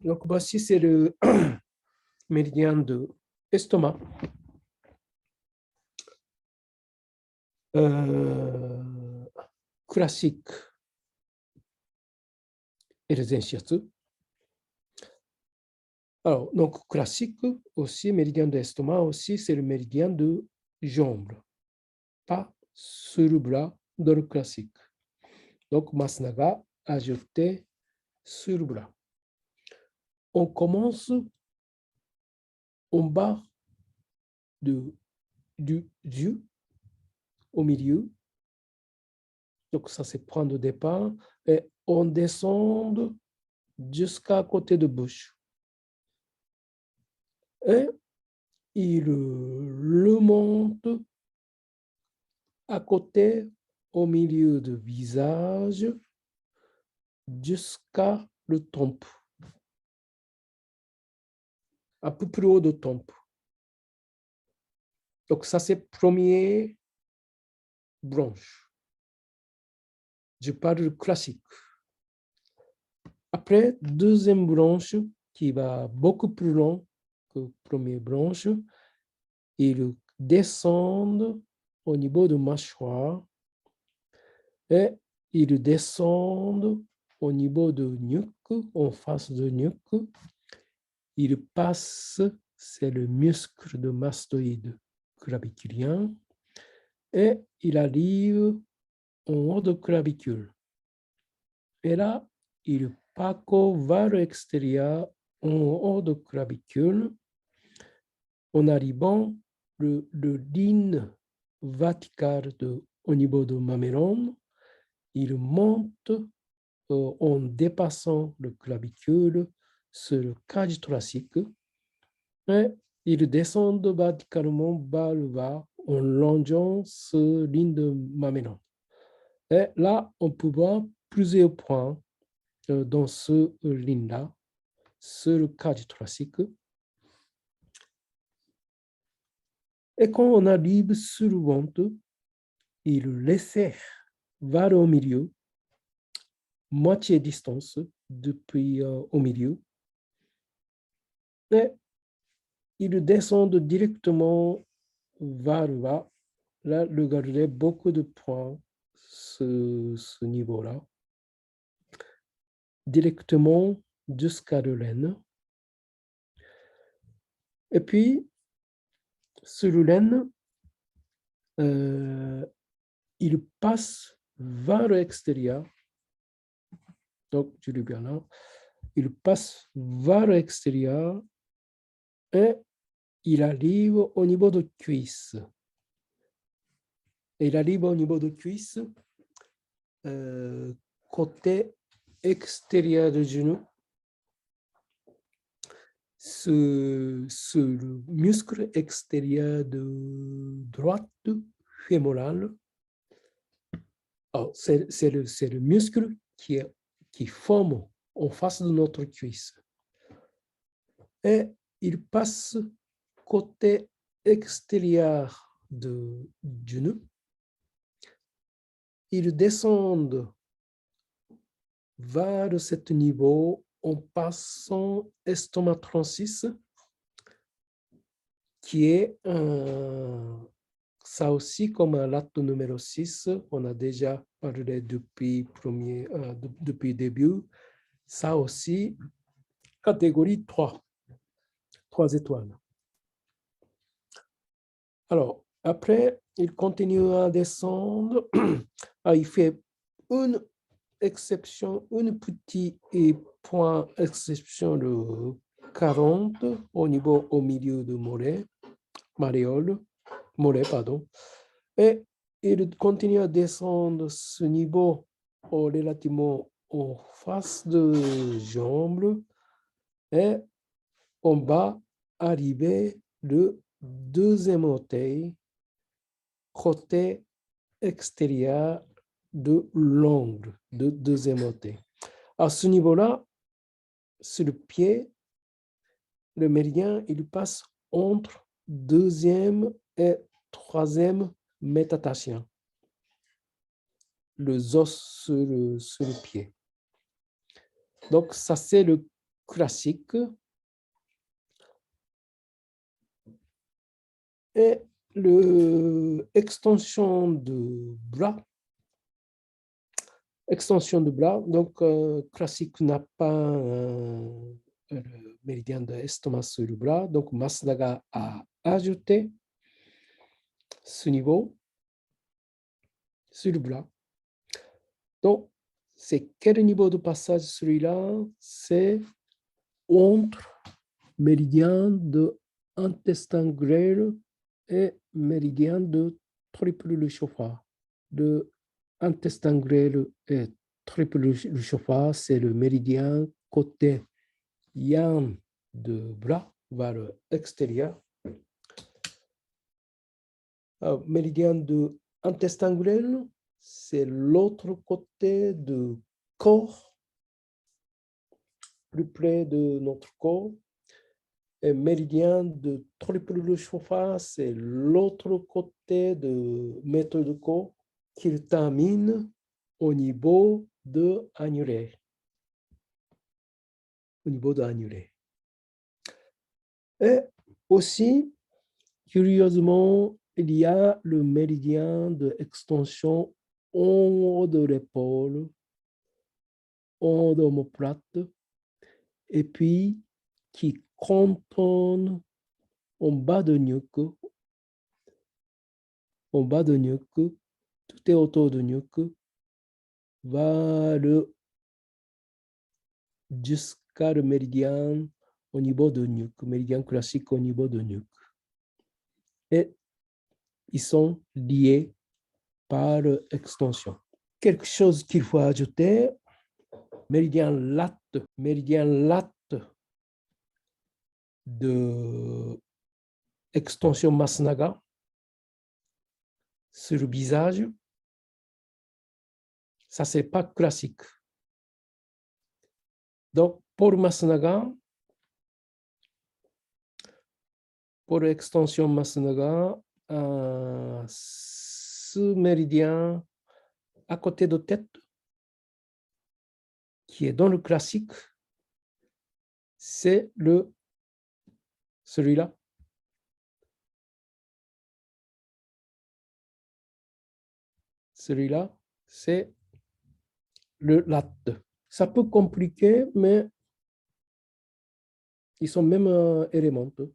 Donc, voici, c'est le méridien de l'estomac. Classique et les insiates. Alors, donc, classique aussi, méridien de l'estomac aussi, c'est le méridien de jambe, pas sur le bras dans le classique. Donc, Masnaga ajouté sur le bras. On commence en bas du yeux, au milieu. Donc, ça, c'est point de départ. Et on descend jusqu'à côté de bouche. Et il le monte à côté, au milieu du visage, jusqu'à le tempe, un peu plus haut de tempe. Donc, ça, c'est première branche. Je parle classique. Après, deuxième branche, qui va beaucoup plus loin que première branche, il descend au niveau de mâchoire et il descend au niveau de nuque, en face de nuque. Il passe, c'est le muscle de mastoïde claviculien, et il arrive en haut de clavicule. Et là, il parcourt vers l'extérieur en haut de clavicule en arrivant le ligne verticale au niveau de mamelon. Il monte en dépassant le clavicule sur le cage thoracique et il descend verticalement vers le bas en longeant cette ligne de mamelon. Et là, on peut voir plusieurs points dans ce ligne-là, sur le cage thoracique. Et quand on arrive sur le ventre, il laisse vers au milieu, moitié distance depuis au milieu. Et il descend directement vers le bas. Là, regardez beaucoup de points ce niveau-là. Directement jusqu'à l'aine. Et puis, sur l'aine, il passe vers l'extérieur. Donc, tu le bien là. Il passe vers l'extérieur et il arrive au niveau de cuisse. Il arrive au niveau de cuisse, côté extérieur du genou, sur le muscle extérieur de droite fémorale. C'est le muscle qui forme en face de notre cuisse. Et il passe côté extérieur du genou. Il descend vers ce niveau en passant estomac 36, qui est ça aussi comme un l'acte numéro 6, on a déjà parlé depuis le début, ça aussi, catégorie 3 étoiles. Alors, après, il continue à descendre. Il fait une exception, une petite point exception de 40 au milieu de mollet, pardon. Et il continue à descendre ce niveau relativement en face de jambe et on va arriver le deuxième orteil côté extérieur de l'ongle de deuxième orteil. À ce niveau-là, sur le pied, le méridien, il passe entre deuxième et troisième métatarsiens, les os sur le pied. Donc, ça, c'est le classique et l'extension de bras. Extension de bras, donc classique n'a pas le méridien de l'estomac sur le bras, donc Masunaga a ajouté ce niveau sur le bras. Donc, c'est quel niveau de passage celui-là? C'est entre méridien de intestin grêle et méridien de triple le chauffard. De intestin grêle et triple le chauffard, c'est le méridien côté yang de bras vers l'extérieur. Méridien de intestin grêle, c'est l'autre côté du corps, plus près de notre corps. Et méridien de triple le chauffard, c'est l'autre côté de mètre de corps qu'il termine au niveau de annulaire. Au niveau de annulaire. Et aussi, curieusement, il y a le méridien d'extension en haut de l'épaule, en haut de l'omoplate, et puis qui contourne en bas de nuque, tout est autour de nuque, va jusqu'à le méridien au niveau de nuque, méridien classique au niveau de nuque. Et ils sont liés par extension. Quelque chose qu'il faut ajouter, méridien latte de extension Masunaga sur le visage, ça c'est pas classique. Donc pour Masunaga, pour l'extension Masunaga, ce méridien à côté de tête, qui est dans le classique, c'est celui-là. Celui-là, c'est le latte. Ça peut compliquer, mais ils sont même élémentaires.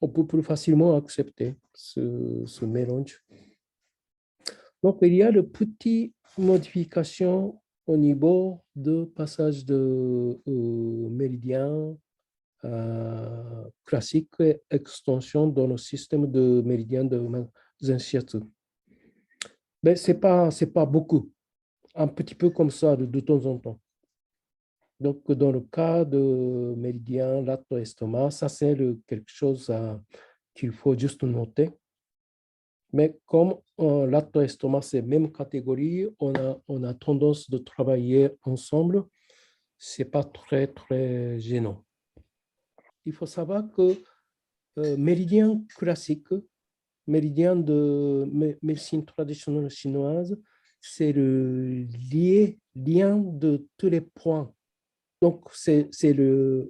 On peut plus facilement accepter ce mélange. Donc, il y a de petites modifications au niveau de passage de méridien classique et extension dans le système de méridien de Zenshiatsu. Mais ce n'est pas beaucoup, un petit peu comme ça de temps en temps. Donc, dans le cas de méridien, lato estomac, ça c'est quelque chose qu'il faut juste noter. Mais comme lato estomac, c'est la même catégorie, on a tendance de travailler ensemble. Ce n'est pas très, très gênant. Il faut savoir que méridien classique, méridien de médecine traditionnelle chinoise, c'est le lien de tous les points. Donc, c'est le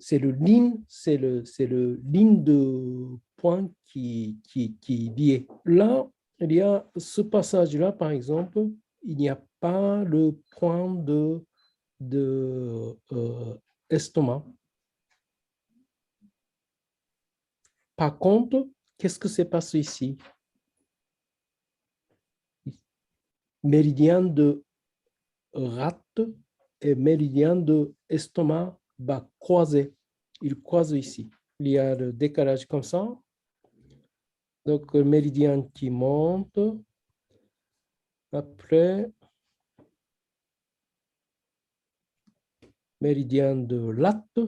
ligne de point qui est lié. Là, il y a ce passage-là, par exemple, il n'y a pas le point de estomac. Par contre, qu'est-ce que s'est passé ici? Méridien de rate et méridien de estomac va croiser. Il croise ici. Il y a le décalage comme ça. Donc, le méridien qui monte. Après, méridien de latte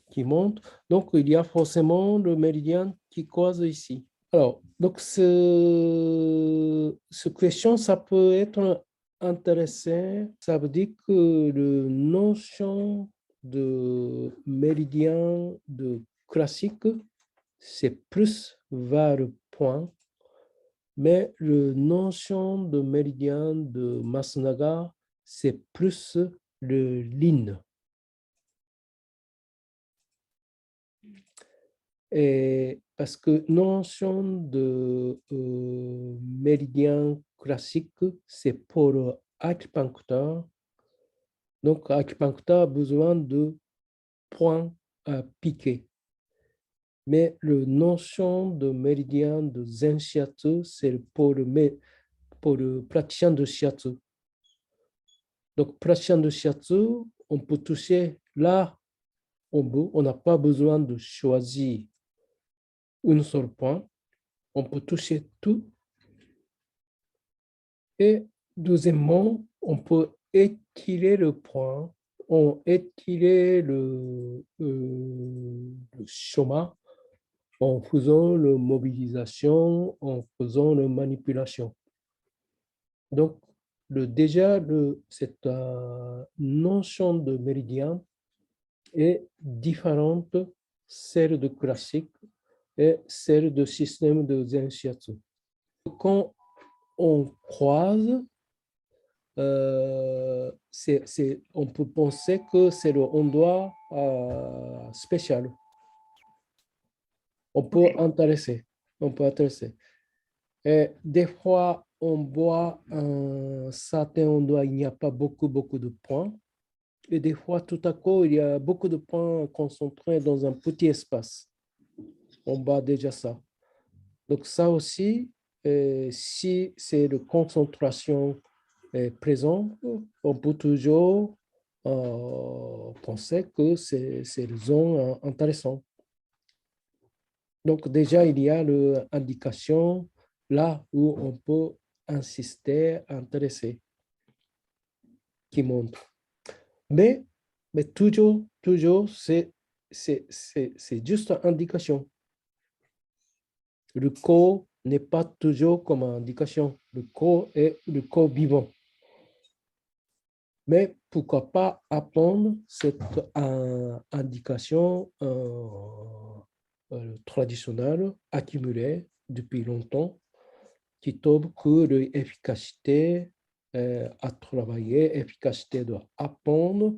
qui monte. Donc, il y a forcément le méridien qui croise ici. Alors, donc, cette question, ça peut être intéressant. Ça veut dire que la notion de méridien de classique, c'est plus vers le point, mais la notion de méridien de Masunaga, c'est plus le ligne. Et parce que notion de méridien classique, c'est pour acupuncteur. Donc, acupuncteur a besoin de points à piquer. Mais la notion de méridien de Zen Shiatsu, c'est pour le praticien de Shiatsu. Donc, praticien de Shiatsu, on peut toucher là on veut. On n'a pas besoin de choisir un seul point. On peut toucher tout. Et deuxièmement, on peut étirer le point, on étirer le chemin en faisant la mobilisation, en faisant la manipulation. Donc, déjà, cette notion de méridien est différente celle de classique et celle de système de Zen Shiatsu. Quand on croise, on peut penser que c'est le endroit spécial. On peut intéresser. On peut intéresser. Et des fois, on voit un certain endroit, il n'y a pas beaucoup de points. Et des fois, tout à coup, il y a beaucoup de points concentrés dans un petit espace. On voit déjà ça. Donc ça aussi, si c'est de concentration présente, on peut toujours penser que c'est une zone intéressante. Donc déjà, il y a l'indication là où on peut insister, intéresser, qui montre. Mais toujours, c'est juste une indication. Le corps n'est pas toujours comme indication. Le corps est le corps vivant. Mais pourquoi pas apprendre cette indication traditionnelle accumulée depuis longtemps qui trouve que l'efficacité à travailler, efficacité d'apprendre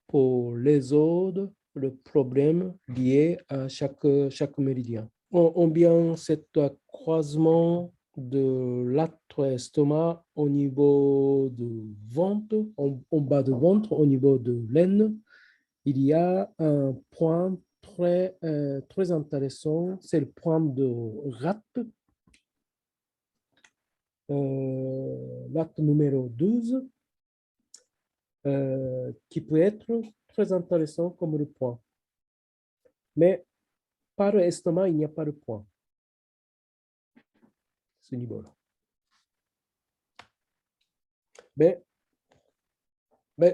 pour résoudre le problème lié à chaque méridien. On vient cet croisement de l'estomac au niveau du ventre, en bas du ventre, au niveau de l'aine, il y a un point très intéressant, c'est le point de rate, l'acte numéro 12, qui peut être très intéressant comme le point. Mais par l'estomac, il n'y a pas de point, ce niveau-là. Mais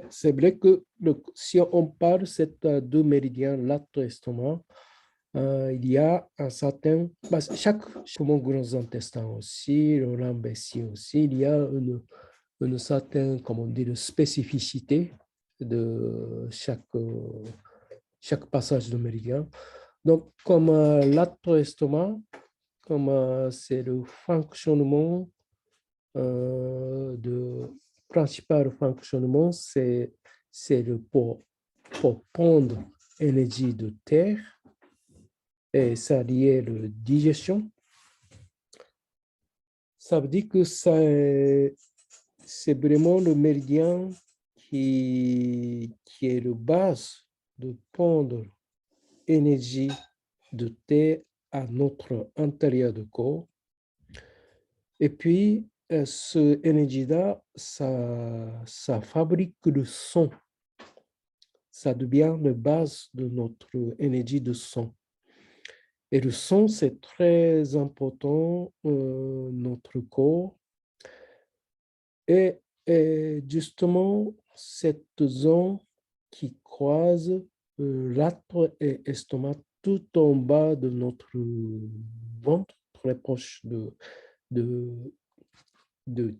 c'est vrai que si on parle de ces deux méridiens, lato-estomac, il y a un certain, chaque gros intestin aussi, le lambécie aussi, il y a une certaine, comment dire, spécificité de chaque passage de méridien. Donc, comme lato-estomac, comme c'est le fonctionnement de principal fonctionnement, c'est pour prendre l'énergie de terre et ça lié à la digestion. Ça veut dire que c'est vraiment le méridien qui est la base de prendre énergie de terre à notre intérieur du corps. Et puis, cette énergie-là, ça fabrique le son. Ça devient la base de notre énergie de son. Et le son, c'est très important dans notre corps. Et justement, cette zone qui croise l'âtre et l'estomac tout en bas de notre ventre, très proche de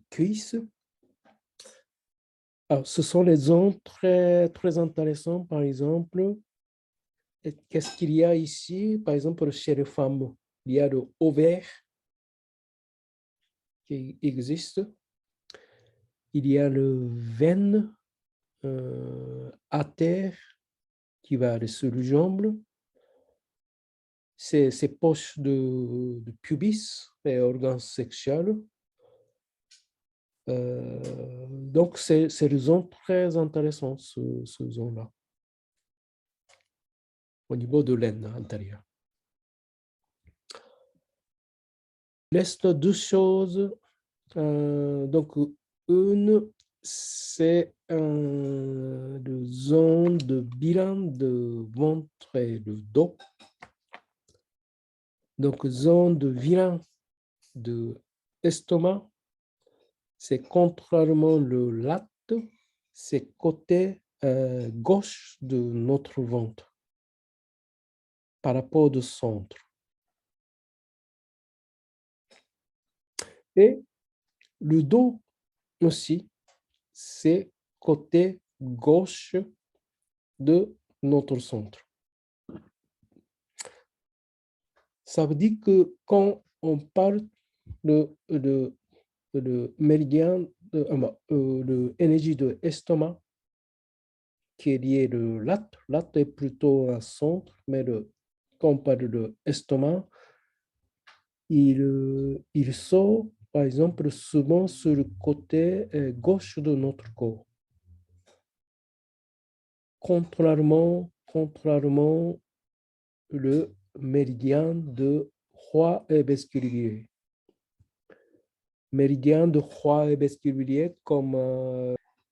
cuisse. Alors, ce sont les zones très intéressantes, par exemple. Qu'est-ce qu'il y a ici? Par exemple, chez les femmes, il y a le ovaire qui existe. Il y a le veine à terre qui va aller sur le jambe. ces poches de pubis et organes sexuels. Donc, c'est une zone très intéressante, ce zone-là, au niveau de l'aine intérieure. Il reste deux choses. Donc, une, c'est une zone de bilan de ventre et de dos. Donc, zone de bilan de estomac, c'est contrairement le latte, c'est côté gauche de notre ventre par rapport au centre. Et le dos aussi, c'est côté gauche de notre centre. Ça veut dire que quand on parle de méridien, de l'énergie de l'estomac, qui est lié au latte. Latte est plutôt un centre, mais quand on parle de l'estomac, il sort, par exemple, souvent sur le côté gauche de notre corps. Contrairement le méridien de Roy et Baskerville. Méridien de Roy et Baskerville, comme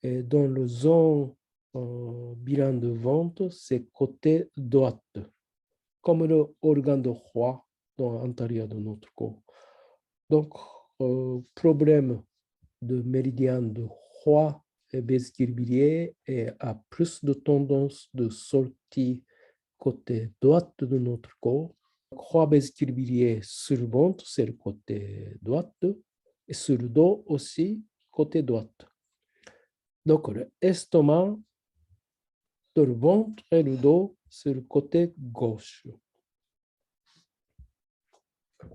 dans le zone bilan de vente, c'est côté droite, comme l'organe de Roy dans l'intérieur de notre corps. Donc, problème de méridien de Roy et Baskerville a plus de tendance de sortir côté droite de notre corps. Roy Baskerville sur le ventre, c'est le côté droite, et sur le dos aussi, côté droite. Donc, l'estomac, le ventre et le dos, c'est le côté gauche.